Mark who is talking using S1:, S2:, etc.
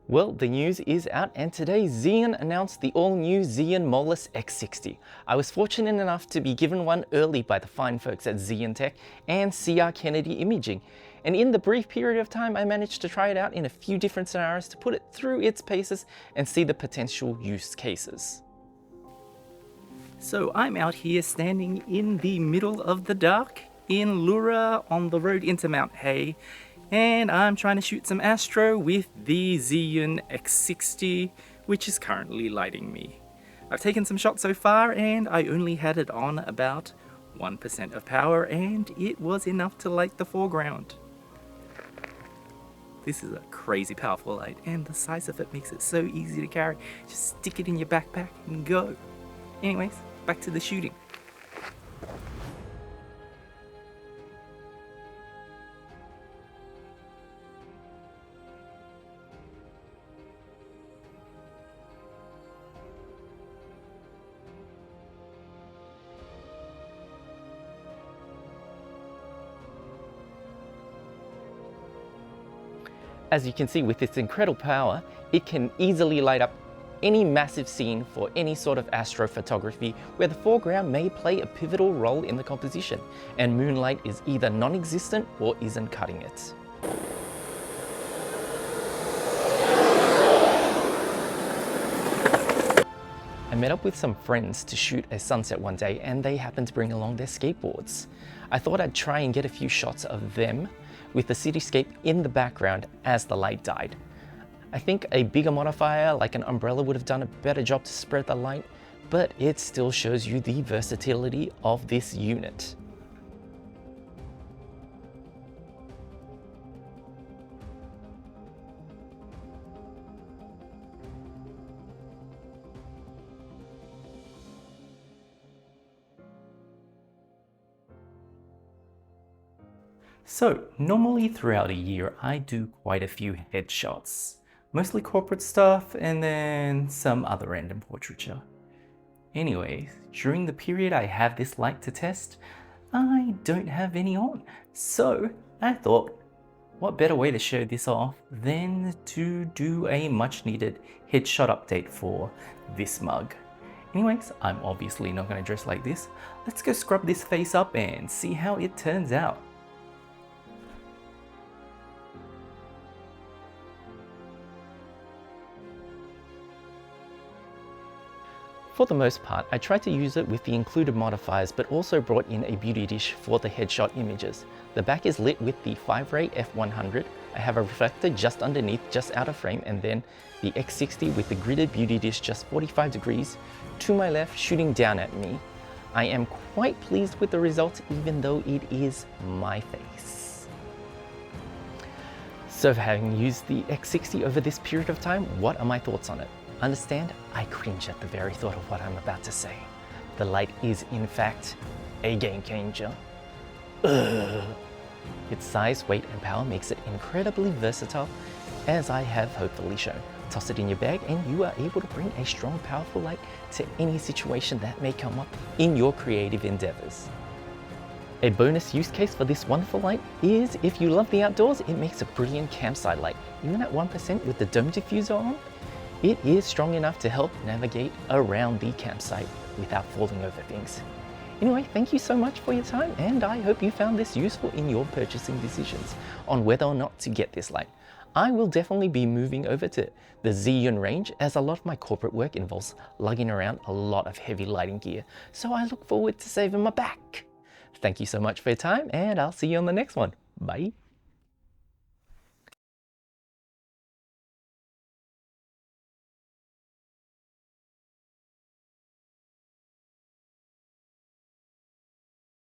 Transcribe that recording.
S1: Well, the news is out, and today Zhiyun announced the all-new Zhiyun Molus X60. I was fortunate enough to be given one early by the fine folks at Zhiyun Tech and C.R. Kennedy Imaging, and in the brief period of time I managed to try it out in a few different scenarios to put it through its paces and see the potential use cases. So I'm out here standing in the middle of the dark in Lura on the road into Mount Hay, and I'm trying to shoot some astro with the Zhiyun X60, which is currently lighting me. I've taken some shots so far and I only had it on about 1% of power, and it was enough to light the foreground. This is a crazy powerful light, and the size of it makes it so easy to carry. Just stick it in your backpack and go. Anyways, back to the shooting. As you can see, with its incredible power, it can easily light up any massive scene for any sort of astrophotography where the foreground may play a pivotal role in the composition, and moonlight is either non-existent or isn't cutting it. I met up with some friends to shoot a sunset one day, and they happened to bring along their skateboards. I thought I'd try and get a few shots of them with the cityscape in the background as the light died. I think a bigger modifier like an umbrella would have done a better job to spread the light, but it still shows you the versatility of this unit. So, normally throughout a year, I do quite a few headshots. Mostly corporate stuff and then some other random portraiture. Anyways, during the period I have this light to test, I don't have any on. So, I thought, what better way to show this off than to do a much needed headshot update for this mug. Anyways, I'm obviously not going to dress like this. Let's go scrub this face up and see how it turns out. For the most part, I tried to use it with the included modifiers, but also brought in a beauty dish for the headshot images. The back is lit with the 5-ray f100. I have a reflector just underneath, just out of frame, and then the X60 with the gridded beauty dish just 45 degrees to my left, shooting down at me. I am quite pleased with the result, even though it is my face. So having used the X60 over this period of time, what are my thoughts on it? Understand, I cringe at the very thought of what I'm about to say. The light is in fact a game changer. Ugh. Its size, weight and power makes it incredibly versatile, as I have hopefully shown. Toss it in your bag and you are able to bring a strong, powerful light to any situation that may come up in your creative endeavors. A bonus use case for this wonderful light is if you love the outdoors, it makes a brilliant campsite light. Even at 1% with the dome diffuser on, it is strong enough to help navigate around the campsite without falling over things. Anyway, thank you so much for your time, and I hope you found this useful in your purchasing decisions on whether or not to get this light. I will definitely be moving over to the Zhiyun range, as a lot of my corporate work involves lugging around a lot of heavy lighting gear, so I look forward to saving my back. Thank you so much for your time, and I'll see you on the next one. Bye.